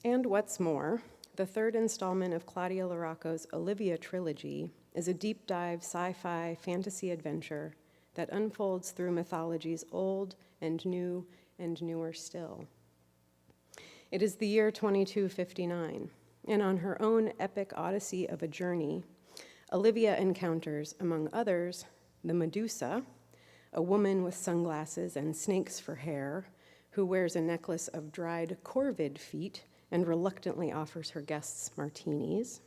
And what's more, the third installment of Claudia La Rocco's Olivia trilogy is a deep dive sci-fi fantasy adventure that unfolds through mythologies old and new and newer still. It is the year 2259, and on her own epic odyssey of a journey, Olivia encounters, among others, the Medusa, a woman with sunglasses and snakes for hair, who wears a necklace of dried corvid feet and reluctantly offers her guests martinis,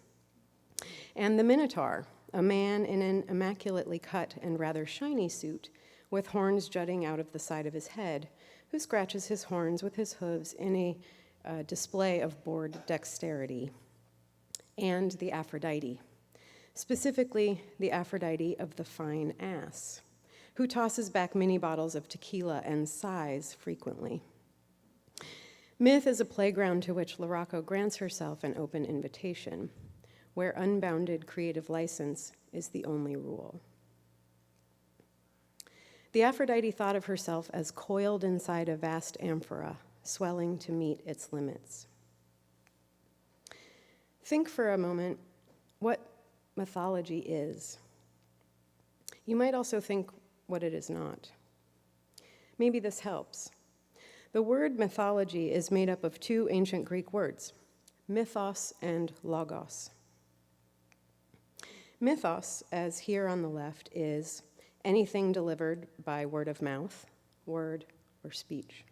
and the Minotaur, a man in an immaculately cut and rather shiny suit with horns jutting out of the side of his head, who scratches his horns with his hooves in a display of bored dexterity, and the Aphrodite, specifically the Aphrodite of the fine ass, who tosses back mini bottles of tequila and sighs frequently. Myth is a playground to which La Rocco grants herself an open invitation, where unbounded creative license is the only rule. The Aphrodite thought of herself as coiled inside a vast amphora, swelling to meet its limits. Think for a moment what mythology is. You might also think what it is not. Maybe this helps. The word mythology is made up of two ancient Greek words, mythos and logos. Mythos, as here on the left, is anything delivered by word of mouth, word, or speech.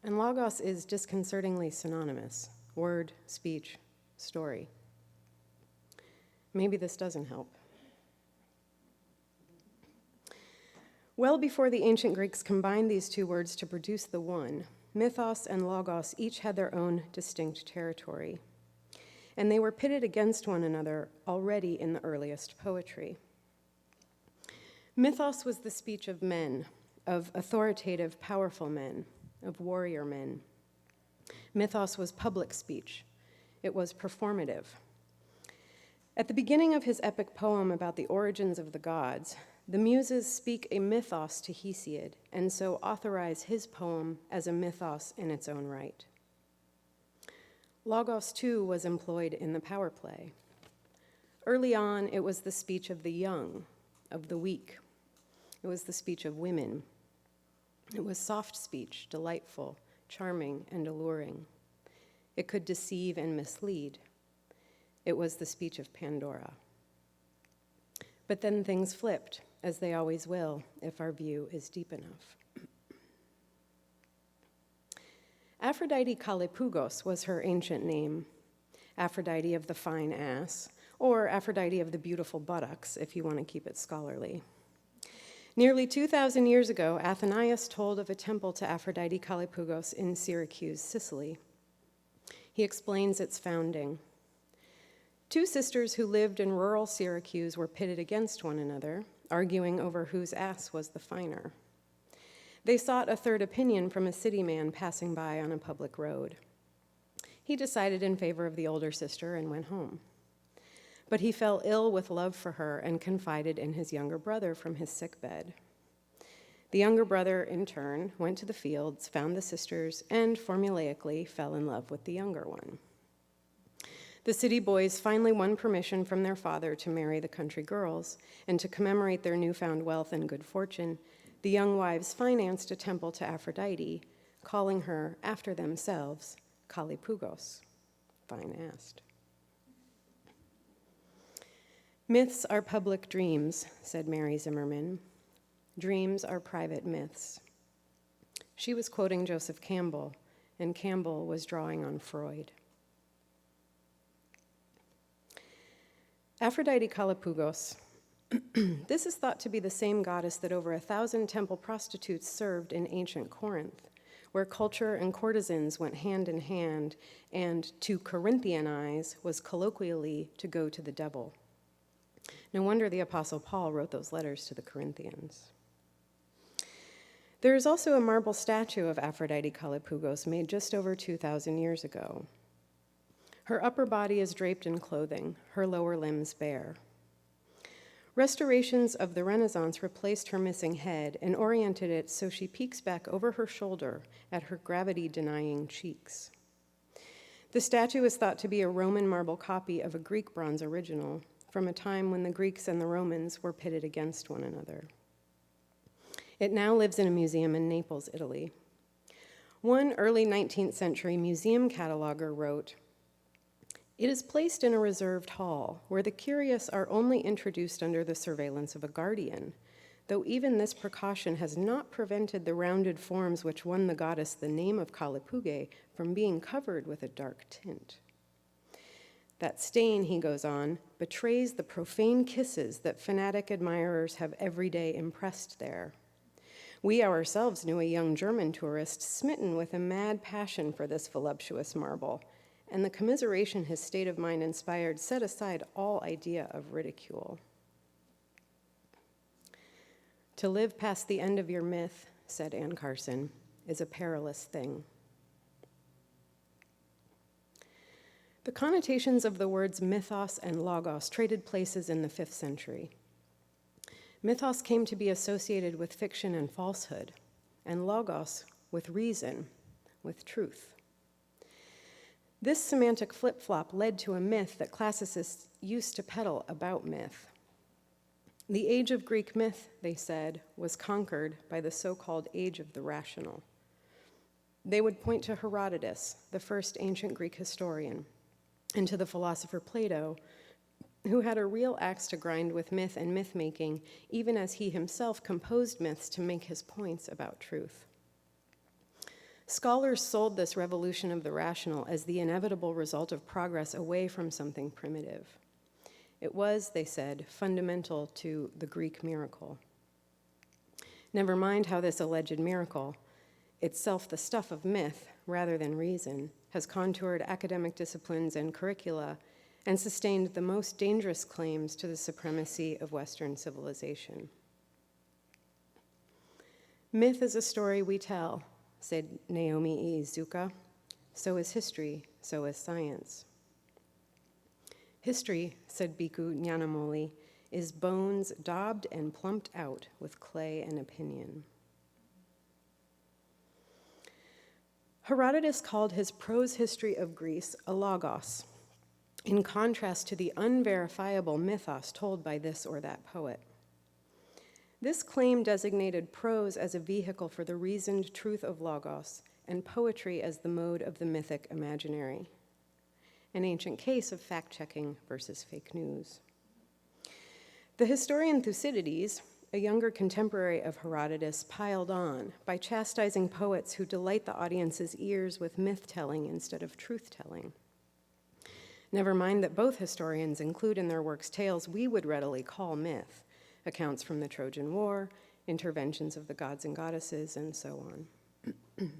And logos is disconcertingly synonymous, word, speech, story. Maybe this doesn't help. Well before the ancient Greeks combined these two words to produce the one, mythos and logos each had their own distinct territory, and they were pitted against one another already in the earliest poetry. Mythos was the speech of men, of authoritative, powerful men, of warrior men. Mythos was public speech. It was performative. At the beginning of his epic poem about the origins of the gods, the Muses speak a mythos to Hesiod, and so authorize his poem as a mythos in its own right. Logos, too, was employed in the power play. Early on, it was the speech of the young, of the weak. It was the speech of women. It was soft speech, delightful, charming, and alluring. It could deceive and mislead. It was the speech of Pandora. But then things flipped, as they always will, if our view is deep enough. Aphrodite Kallipougos was her ancient name, Aphrodite of the fine ass, or Aphrodite of the beautiful buttocks, if you want to keep it scholarly. Nearly 2,000 years ago, Athenaeus told of a temple to Aphrodite Kallipougos in Syracuse, Sicily. He explains its founding. Two sisters who lived in rural Syracuse were pitted against one another, arguing over whose ass was the finer. They sought a third opinion from a city man passing by on a public road. He decided in favor of the older sister and went home. But he fell ill with love for her and confided in his younger brother from his sickbed. The younger brother, in turn, went to the fields, found the sisters, and formulaically fell in love with the younger one. The city boys finally won permission from their father to marry the country girls, and to commemorate their newfound wealth and good fortune, the young wives financed a temple to Aphrodite, calling her, after themselves, Kallipougos, fine-assed. Myths are public dreams, said Mary Zimmerman. Dreams are private myths. She was quoting Joseph Campbell, and Campbell was drawing on Freud. Aphrodite Kallipougos. This is thought to be the same goddess that over 1,000 temple prostitutes served in ancient Corinth, where culture and courtesans went hand in hand, and to Corinthianize was colloquially to go to the devil. No wonder the Apostle Paul wrote those letters to the Corinthians. There is also a marble statue of Aphrodite Kallipougos made just over 2,000 years ago. Her upper body is draped in clothing, her lower limbs bare. Restorations of the Renaissance replaced her missing head and oriented it so she peeks back over her shoulder at her gravity-denying cheeks. The statue is thought to be a Roman marble copy of a Greek bronze original from a time when the Greeks and the Romans were pitted against one another. It now lives in a museum in Naples, Italy. One early 19th century museum cataloger wrote, "It is placed in a reserved hall where the curious are only introduced under the surveillance of a guardian, though even this precaution has not prevented the rounded forms which won the goddess the name of Calipuge from being covered with a dark tint. That stain," he goes on, "betrays the profane kisses that fanatic admirers have every day impressed there. We ourselves knew a young German tourist smitten with a mad passion for this voluptuous marble, and the commiseration his state of mind inspired set aside all idea of ridicule." "To live past the end of your myth," said Anne Carson, "is a perilous thing." The connotations of the words mythos and logos traded places in the 5th century. Mythos came to be associated with fiction and falsehood, and logos with reason, with truth. This semantic flip-flop led to a myth that classicists used to peddle about myth. The age of Greek myth, they said, was conquered by the so-called age of the rational. They would point to Herodotus, the first ancient Greek historian, and to the philosopher Plato, who had a real axe to grind with myth and myth-making, even as he himself composed myths to make his points about truth. Scholars sold this revolution of the rational as the inevitable result of progress away from something primitive. It was, they said, fundamental to the Greek miracle. Never mind how this alleged miracle, itself the stuff of myth rather than reason, has contoured academic disciplines and curricula and sustained the most dangerous claims to the supremacy of Western civilization. "Myth is a story we tell," said Naomi Iizuka. "So is history, so is science." "History," said Bhikkhu Nyanamoli, "is bones daubed and plumped out with clay and opinion." Herodotus called his prose history of Greece a logos, in contrast to the unverifiable mythos told by this or that poet. This claim designated prose as a vehicle for the reasoned truth of logos and poetry as the mode of the mythic imaginary, an ancient case of fact-checking versus fake news. The historian Thucydides, a younger contemporary of Herodotus, piled on by chastising poets who delight the audience's ears with myth-telling instead of truth-telling. Never mind that both historians include in their works tales we would readily call myth, accounts from the Trojan War, interventions of the gods and goddesses, and so on.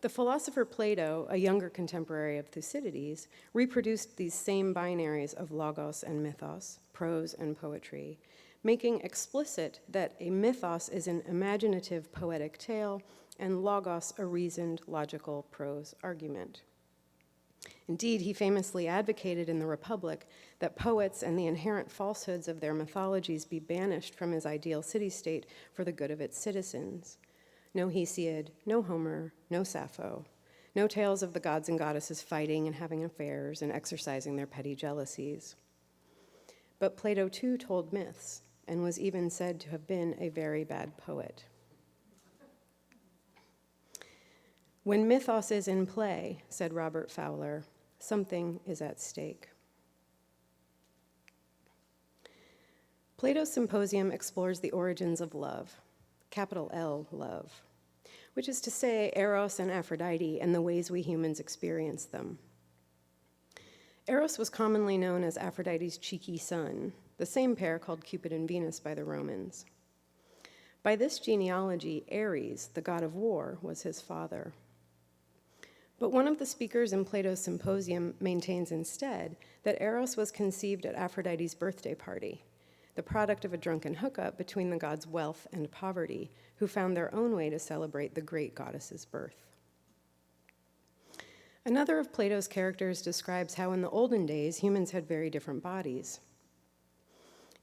The philosopher Plato, a younger contemporary of Thucydides, reproduced these same binaries of logos and mythos, prose and poetry, making explicit that a mythos is an imaginative poetic tale and logos a reasoned logical prose argument. Indeed, he famously advocated in the Republic that poets and the inherent falsehoods of their mythologies be banished from his ideal city-state for the good of its citizens. No Hesiod, no Homer, no Sappho, no tales of the gods and goddesses fighting and having affairs and exercising their petty jealousies. But Plato too told myths and was even said to have been a very bad poet. "When mythos is in play," said Robert Fowler, "something is at stake." Plato's Symposium explores the origins of love, capital L, love, which is to say Eros and Aphrodite and the ways we humans experience them. Eros was commonly known as Aphrodite's cheeky son, the same pair called Cupid and Venus by the Romans. By this genealogy, Ares, the god of war, was his father. But one of the speakers in Plato's Symposium maintains instead that Eros was conceived at Aphrodite's birthday party, the product of a drunken hookup between the gods' wealth and poverty, who found their own way to celebrate the great goddess's birth. Another of Plato's characters describes how in the olden days humans had very different bodies.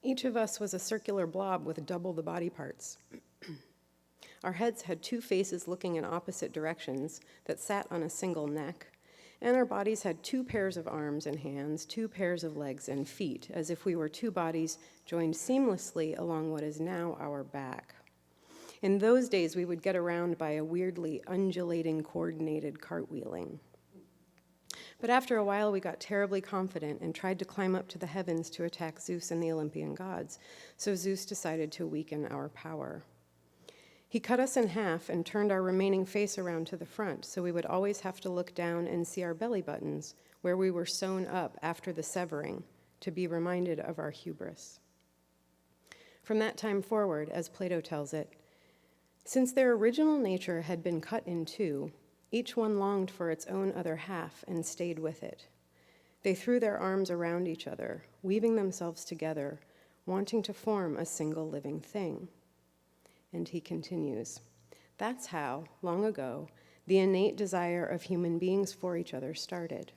Each of us was a circular blob with double the body parts. Our heads had two faces looking in opposite directions that sat on a single neck, and our bodies had two pairs of arms and hands, two pairs of legs and feet, as if we were two bodies joined seamlessly along what is now our back. In those days, we would get around by a weirdly undulating, coordinated cartwheeling. But after a while, we got terribly confident and tried to climb up to the heavens to attack Zeus and the Olympian gods, so Zeus decided to weaken our power. He cut us in half and turned our remaining face around to the front, so we would always have to look down and see our belly buttons, where we were sewn up after the severing, to be reminded of our hubris. From that time forward, as Plato tells it, since their original nature had been cut in two, each one longed for its own other half and stayed with it. They threw their arms around each other, weaving themselves together, wanting to form a single living thing. And he continues, that's how, long ago, the innate desire of human beings for each other started.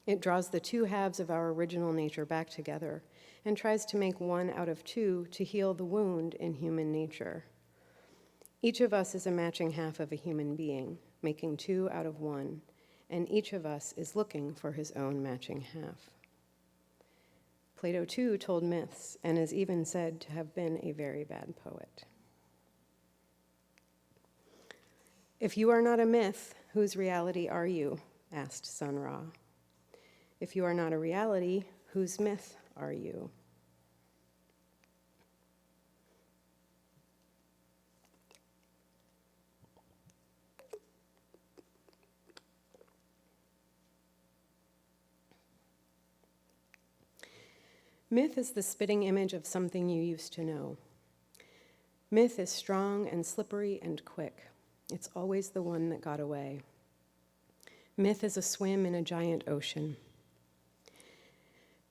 It draws the two halves of our original nature back together and tries to make one out of two to heal the wound in human nature. Each of us is a matching half of a human being, making two out of one, and each of us is looking for his own matching half. Plato, too, told myths and is even said to have been a very bad poet. If you are not a myth, whose reality are you? Asked Sun Ra. If you are not a reality, whose myth are you? Myth is the spitting image of something you used to know. Myth is strong and slippery and quick. It's always the one that got away. Myth is a swim in a giant ocean.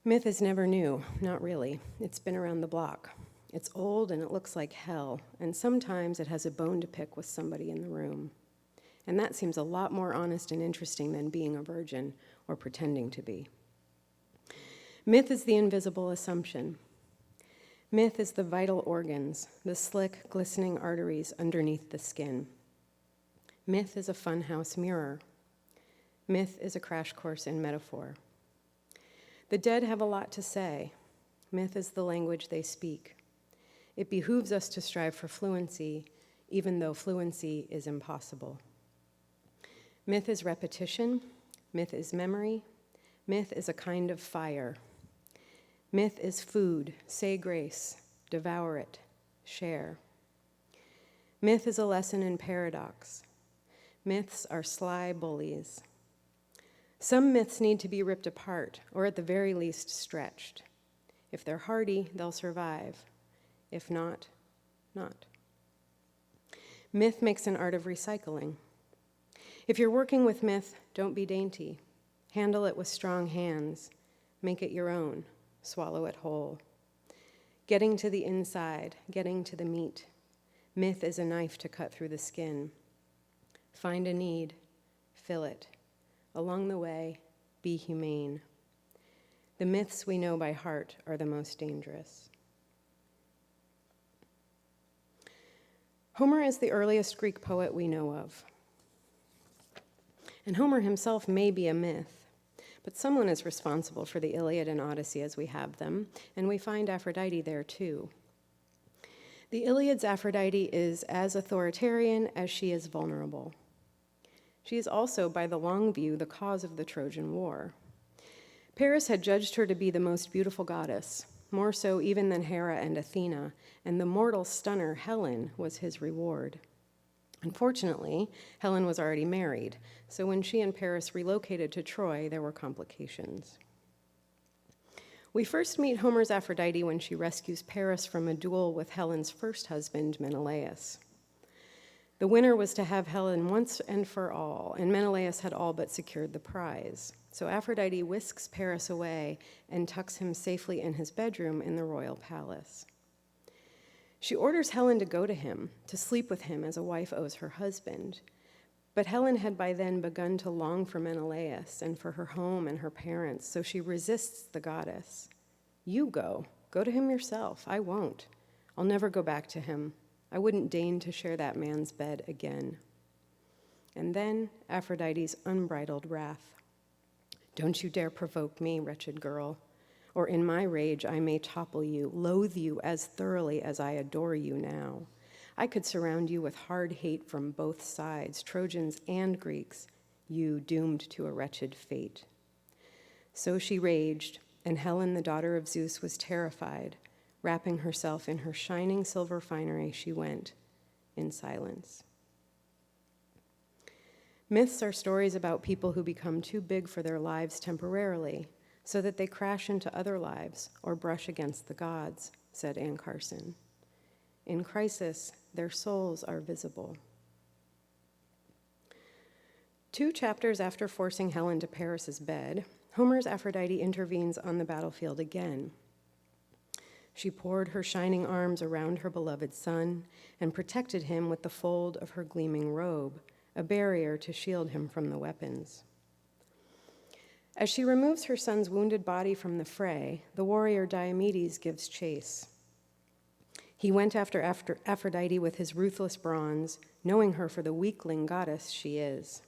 Myth is never new, not really. It's been around the block. It's old and it looks like hell, and sometimes it has a bone to pick with somebody in the room. And that seems a lot more honest and interesting than being a virgin or pretending to be. Myth is the invisible assumption. Myth is the vital organs, the slick, glistening arteries underneath the skin. Myth is a funhouse mirror. Myth is a crash course in metaphor. The dead have a lot to say. Myth is the language they speak. It behooves us to strive for fluency, even though fluency is impossible. Myth is repetition. Myth is memory. Myth is a kind of fire. Myth is food. Say grace. Devour it. Share. Myth is a lesson in paradox. Myths are sly bullies. Some myths need to be ripped apart, or at the very least stretched. If they're hardy, they'll survive. If not, not. Myth makes an art of recycling. If you're working with myth, don't be dainty. Handle it with strong hands. Make it your own. Swallow it whole. Getting to the inside, getting to the meat. Myth is a knife to cut through the skin. Find a need, fill it. Along the way, be humane. The myths we know by heart are the most dangerous. Homer is the earliest Greek poet we know of. And Homer himself may be a myth, but someone is responsible for the Iliad and Odyssey as we have them, and we find Aphrodite there too. The Iliad's Aphrodite is as authoritarian as she is vulnerable. She is also, by the long view, the cause of the Trojan War. Paris had judged her to be the most beautiful goddess, more so even than Hera and Athena, and the mortal stunner Helen was his reward. Unfortunately, Helen was already married, so when she and Paris relocated to Troy, there were complications. We first meet Homer's Aphrodite when she rescues Paris from a duel with Helen's first husband, Menelaus. The winner was to have Helen once and for all, and Menelaus had all but secured the prize. So Aphrodite whisks Paris away and tucks him safely in his bedroom in the royal palace. She orders Helen to go to him, to sleep with him as a wife owes her husband. But Helen had by then begun to long for Menelaus and for her home and her parents, so she resists the goddess. "You go," Go to him yourself. I won't. I'll never go back to him. I wouldn't deign to share that man's bed again. And then Aphrodite's unbridled wrath. Don't you dare provoke me, wretched girl, or in my rage I may topple you, loathe you as thoroughly as I adore you now. I could surround you with hard hate from both sides, Trojans and Greeks, you doomed to a wretched fate. So she raged, and Helen, the daughter of Zeus, was terrified. Wrapping herself in her shining silver finery, she went in silence. Myths are stories about people who become too big for their lives temporarily, so that they crash into other lives or brush against the gods, said Anne Carson. In crisis, their souls are visible. 2 chapters after forcing Helen to Paris's bed, Homer's Aphrodite intervenes on the battlefield again. She poured her shining arms around her beloved son and protected him with the fold of her gleaming robe, a barrier to shield him from the weapons. As she removes her son's wounded body from the fray, the warrior Diomedes gives chase. He went after Aphrodite with his ruthless bronze, knowing her for the weakling goddess she is.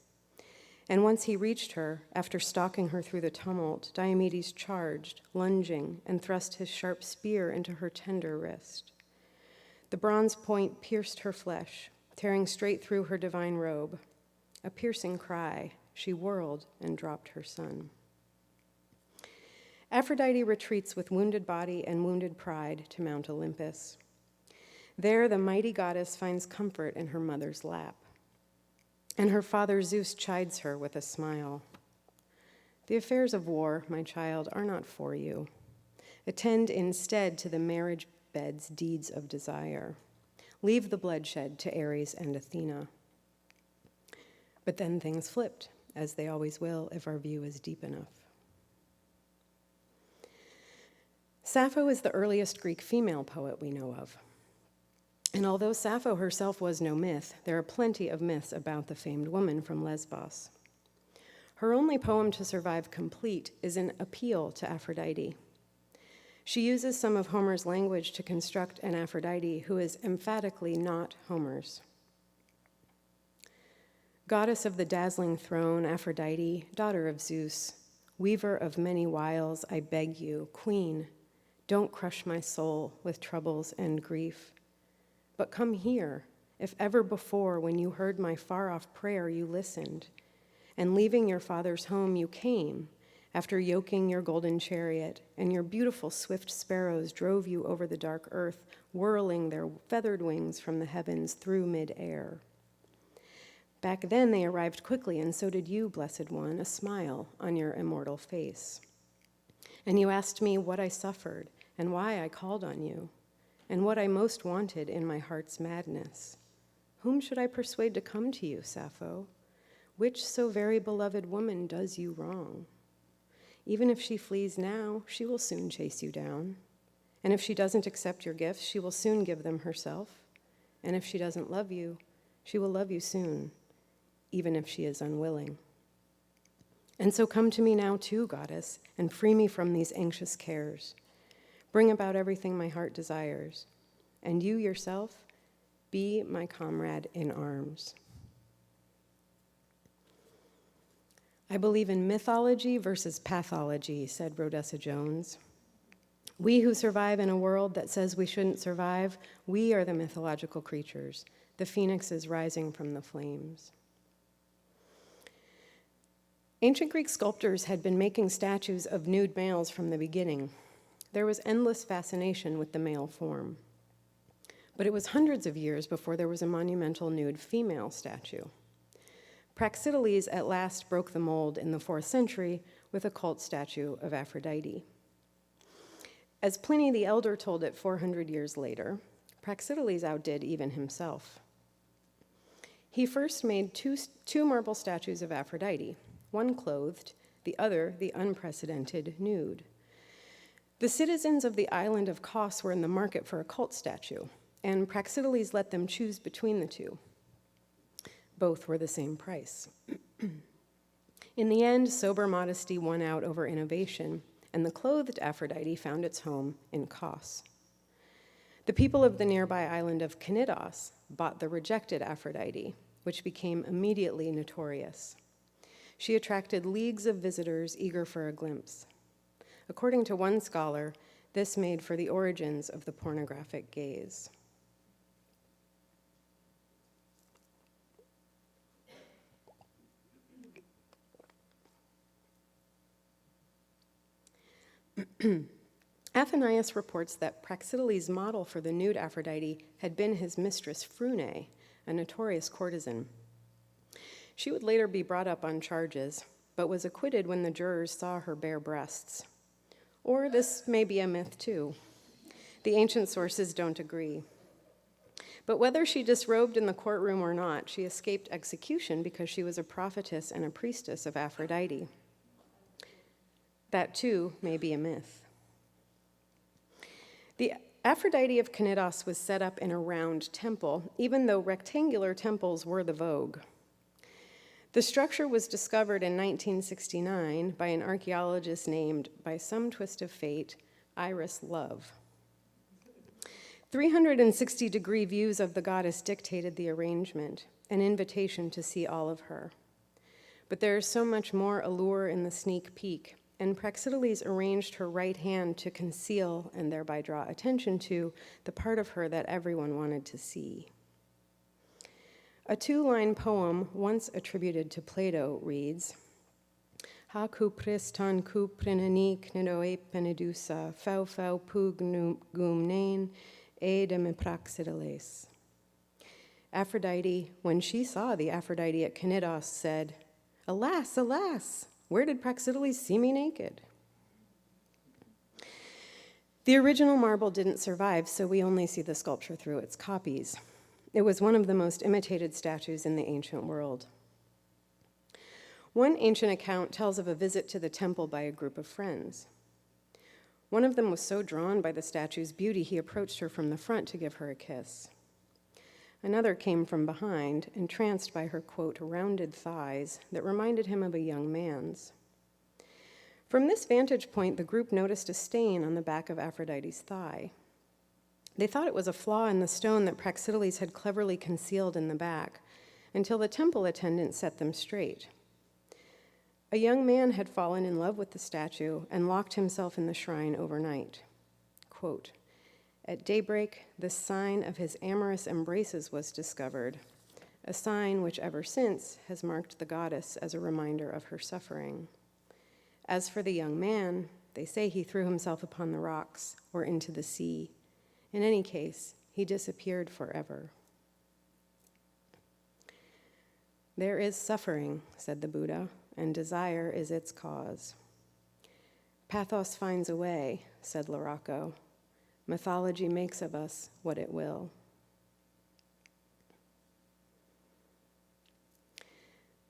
And once he reached her, after stalking her through the tumult, Diomedes charged, lunging, and thrust his sharp spear into her tender wrist. The bronze point pierced her flesh, tearing straight through her divine robe. A piercing cry, she whirled and dropped her son. Aphrodite retreats with wounded body and wounded pride to Mount Olympus. There, the mighty goddess finds comfort in her mother's lap. And her father Zeus chides her with a smile. The affairs of war, my child, are not for you. Attend instead to the marriage bed's deeds of desire. Leave the bloodshed to Ares and Athena. But then things flipped, as they always will if our view is deep enough. Sappho is the earliest Greek female poet we know of. And although Sappho herself was no myth, there are plenty of myths about the famed woman from Lesbos. Her only poem to survive complete is an appeal to Aphrodite. She uses some of Homer's language to construct an Aphrodite who is emphatically not Homer's. Goddess of the dazzling throne, Aphrodite, daughter of Zeus, weaver of many wiles, I beg you, queen, don't crush my soul with troubles and grief. But come here, if ever before when you heard my far-off prayer you listened, and leaving your father's home you came, after yoking your golden chariot, and your beautiful swift sparrows drove you over the dark earth, whirling their feathered wings from the heavens through mid-air. Back then they arrived quickly, and so did you, blessed one, a smile on your immortal face. And you asked me what I suffered, and why I called on you, and what I most wanted in my heart's madness. Whom should I persuade to come to you, Sappho? Which so very beloved woman does you wrong? Even if she flees now, she will soon chase you down. And if she doesn't accept your gifts, she will soon give them herself. And if she doesn't love you, she will love you soon, even if she is unwilling. And so come to me now too, goddess, and free me from these anxious cares. Bring about everything my heart desires, and you yourself be my comrade in arms. I believe in mythology versus pathology, said Rhodessa Jones. We who survive in a world that says we shouldn't survive, we are the mythological creatures, the phoenixes rising from the flames. Ancient Greek sculptors had been making statues of nude males from the beginning. There was endless fascination with the male form. But it was hundreds of years before there was a monumental nude female statue. Praxiteles at last broke the mold in the 4th century with a cult statue of Aphrodite. As Pliny the Elder told it 400 years later, Praxiteles outdid even himself. He first made two marble statues of Aphrodite, one clothed, the other the unprecedented nude. The citizens of the island of Kos were in the market for a cult statue, and Praxiteles let them choose between the two. Both were the same price. In the end, sober modesty won out over innovation, and the clothed Aphrodite found its home in Kos. The people of the nearby island of Knidos bought the rejected Aphrodite, which became immediately notorious. She attracted leagues of visitors eager for a glimpse. According to one scholar, this made for the origins of the pornographic gaze. Athenaeus reports that Praxiteles' model for the nude Aphrodite had been his mistress Phryne, a notorious courtesan. She would later be brought up on charges, but was acquitted when the jurors saw her bare breasts. Or this may be a myth too. The ancient sources don't agree. But whether she disrobed in the courtroom or not, she escaped execution because she was a prophetess and a priestess of Aphrodite. That too may be a myth. The Aphrodite of Knidos was set up in a round temple, even though rectangular temples were the vogue. The structure was discovered in 1969 by an archaeologist named, by some twist of fate, Iris Love. 360-degree views of the goddess dictated the arrangement, an invitation to see all of her. But there is so much more allure in the sneak peek, and Praxiteles arranged her right hand to conceal and thereby draw attention to the part of her that everyone wanted to see. A two-line poem once attributed to Plato reads, Ha kupris ton kuprinani knidoe penidusa, fau fau pug gumnain, edem Praxiteles. Aphrodite, when she saw the Aphrodite at Knidos, said, Alas, alas! Where did Praxiteles see me naked? The original marble didn't survive, so we only see the sculpture through its copies. It was one of the most imitated statues in the ancient world. One ancient account tells of a visit to the temple by a group of friends. One of them was so drawn by the statue's beauty, he approached her from the front to give her a kiss. Another came from behind, entranced by her, quote, rounded thighs that reminded him of a young man's. From this vantage point, the group noticed a stain on the back of Aphrodite's thigh. They thought it was a flaw in the stone that Praxiteles had cleverly concealed in the back, until the temple attendant set them straight. A young man had fallen in love with the statue and locked himself in the shrine overnight. Quote, At daybreak, the sign of his amorous embraces was discovered, a sign which ever since has marked the goddess as a reminder of her suffering. As for the young man, they say he threw himself upon the rocks or into the sea. In any case, he disappeared forever. There is suffering, said the Buddha, and desire is its cause. Pathos finds a way, said La Rocco. Mythology makes of us what it will.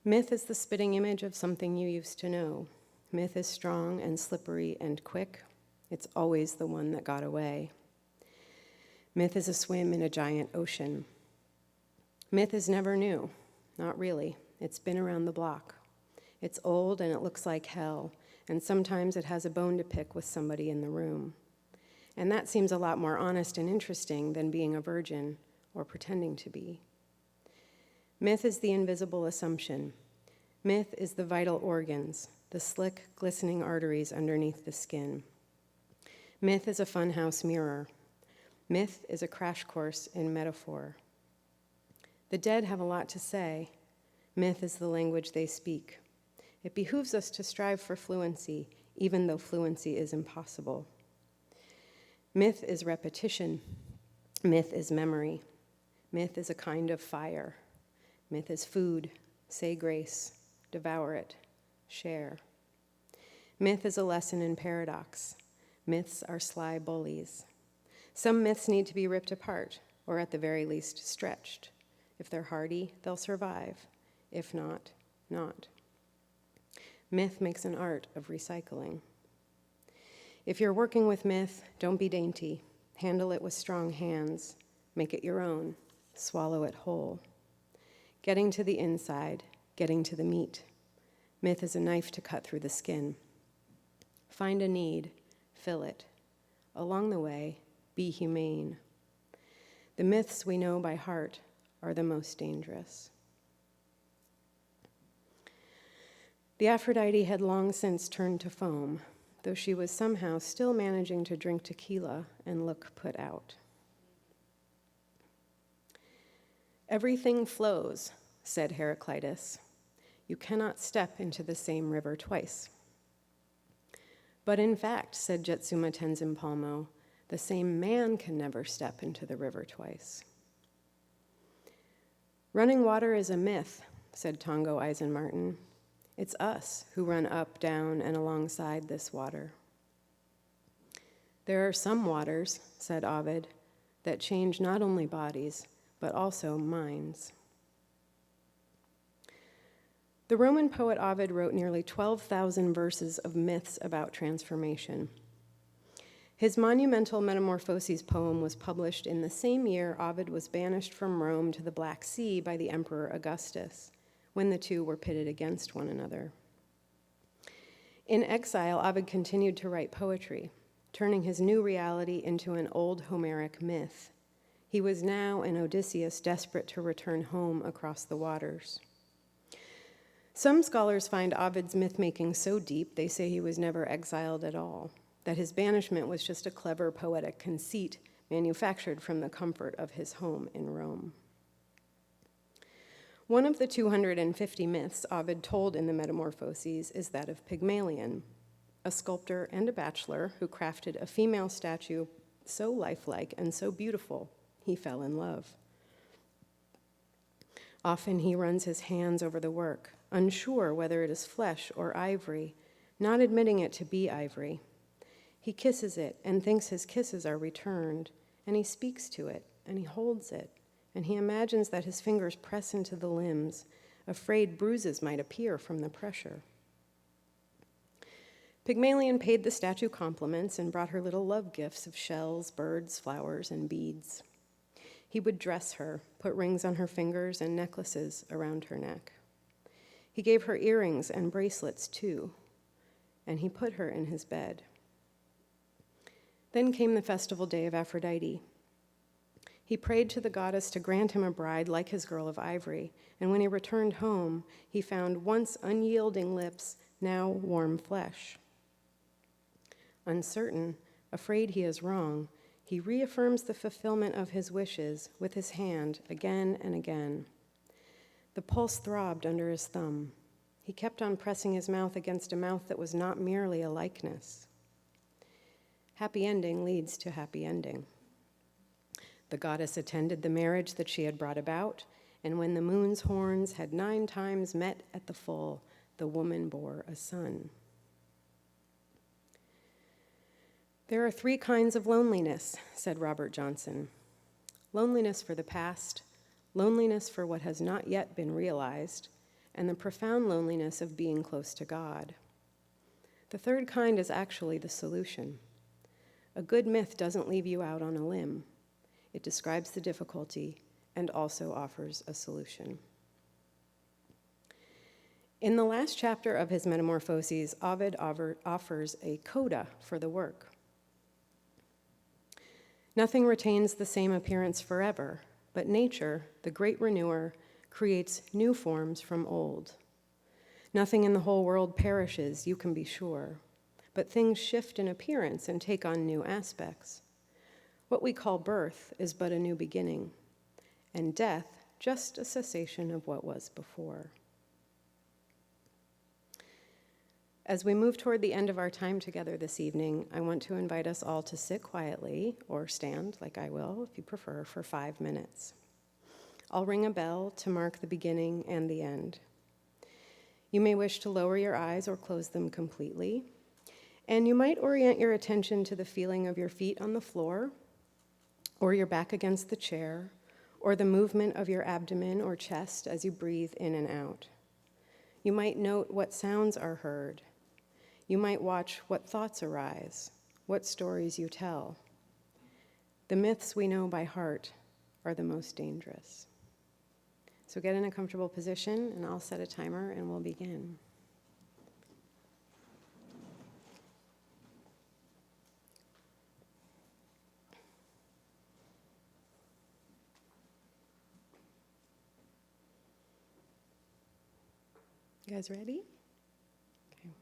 Myth is the spitting image of something you used to know. Myth is strong and slippery and quick. It's always the one that got away. Myth is a swim in a giant ocean. Myth is never new. Not really. It's been around the block. It's old and it looks like hell, and sometimes it has a bone to pick with somebody in the room. And that seems a lot more honest and interesting than being a virgin or pretending to be. Myth is the invisible assumption. Myth is the vital organs, the slick, glistening arteries underneath the skin. Myth is a funhouse mirror. Myth is a crash course in metaphor. The dead have a lot to say. Myth is the language they speak. It behooves us to strive for fluency, even though fluency is impossible. Myth is repetition. Myth is memory. Myth is a kind of fire. Myth is food. Say grace. Devour it. Share. Myth is a lesson in paradox. Myths are sly bullies. Some myths need to be ripped apart, or at the very least stretched. If they're hardy, they'll survive. If not, not. Myth makes an art of recycling. If you're working with myth, don't be dainty. Handle it with strong hands. Make it your own. Swallow it whole. Getting to the inside, getting to the meat. Myth is a knife to cut through the skin. Find a need, fill it. Along the way, be humane. The myths we know by heart are the most dangerous. The Aphrodite had long since turned to foam, though she was somehow still managing to drink tequila and look put out. Everything flows, said Heraclitus. You cannot step into the same river twice. But in fact, said Jetsuma Tenzin Palmo, the same man can never step into the river twice. Running water is a myth, said Tongo Eisenmartin. It's us who run up, down, and alongside this water. There are some waters, said Ovid, that change not only bodies, but also minds. The Roman poet Ovid wrote nearly 12,000 verses of myths about transformation. His monumental Metamorphoses poem was published in the same year Ovid was banished from Rome to the Black Sea by the Emperor Augustus, when the two were pitted against one another. In exile, Ovid continued to write poetry, turning his new reality into an old Homeric myth. He was now an Odysseus desperate to return home across the waters. Some scholars find Ovid's myth-making so deep they say he was never exiled at all, that his banishment was just a clever poetic conceit manufactured from the comfort of his home in Rome. One of the 250 myths Ovid told in the Metamorphoses is that of Pygmalion, a sculptor and a bachelor who crafted a female statue so lifelike and so beautiful, he fell in love. Often he runs his hands over the work, unsure whether it is flesh or ivory, not admitting it to be ivory. He kisses it and thinks his kisses are returned, and he speaks to it, and he holds it, and he imagines that his fingers press into the limbs, afraid bruises might appear from the pressure. Pygmalion paid the statue compliments and brought her little love gifts of shells, birds, flowers, and beads. He would dress her, put rings on her fingers and necklaces around her neck. He gave her earrings and bracelets too, and he put her in his bed. Then came the festival day of Aphrodite. He prayed to the goddess to grant him a bride like his girl of ivory, and when he returned home, he found once unyielding lips, now warm flesh. Uncertain, afraid he is wrong, he reaffirms the fulfillment of his wishes with his hand again and again. The pulse throbbed under his thumb. He kept on pressing his mouth against a mouth that was not merely a likeness. Happy ending leads to happy ending. The goddess attended the marriage that she had brought about, and when the moon's horns had 9 times met at the full, the woman bore a son. There are 3 kinds of loneliness, said Robert Johnson. Loneliness for the past, loneliness for what has not yet been realized, and the profound loneliness of being close to God. The 3rd kind is actually the solution. A good myth doesn't leave you out on a limb. It describes the difficulty and also offers a solution. In the last chapter of his Metamorphoses, Ovid offers a coda for the work. Nothing retains the same appearance forever, but nature, the great renewer, creates new forms from old. Nothing in the whole world perishes, you can be sure, but things shift in appearance and take on new aspects. What we call birth is but a new beginning, and death just a cessation of what was before. As we move toward the end of our time together this evening, I want to invite us all to sit quietly, or stand, like I will, if you prefer, for 5 minutes. I'll ring a bell to mark the beginning and the end. You may wish to lower your eyes or close them completely, and you might orient your attention to the feeling of your feet on the floor, or your back against the chair, or the movement of your abdomen or chest as you breathe in and out. You might note what sounds are heard. You might watch what thoughts arise, what stories you tell. The myths we know by heart are the most dangerous. So get in a comfortable position, and I'll set a timer, and we'll begin. You guys ready? Okay.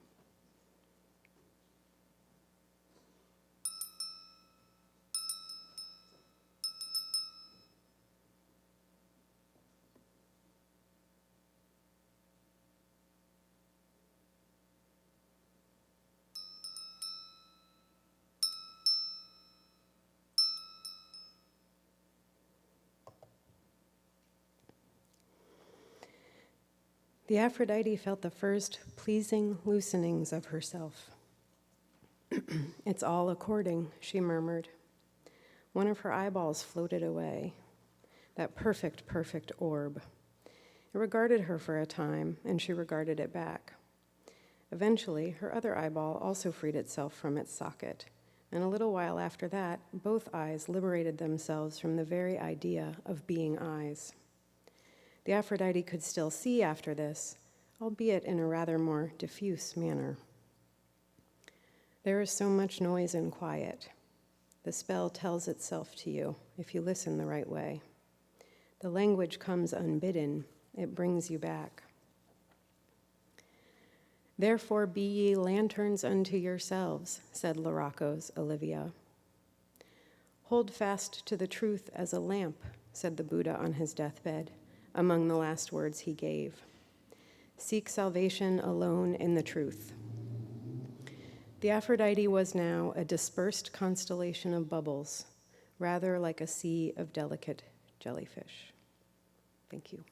The Aphrodite felt the first pleasing loosenings of herself. It's all according, she murmured. One of her eyeballs floated away, that perfect, perfect orb. It regarded her for a time, and she regarded it back. Eventually, her other eyeball also freed itself from its socket, and a little while after that, both eyes liberated themselves from the very idea of being eyes. The Aphrodite could still see after this, albeit in a rather more diffuse manner. There is so much noise and quiet. The spell tells itself to you if you listen the right way. The language comes unbidden. It brings you back. Therefore be ye lanterns unto yourselves, said La Rocco's Olivia. Hold fast to the truth as a lamp, said the Buddha on his deathbed, among the last words he gave. Seek salvation alone in the truth. The Aphrodite was now a dispersed constellation of bubbles, rather like a sea of delicate jellyfish. Thank you.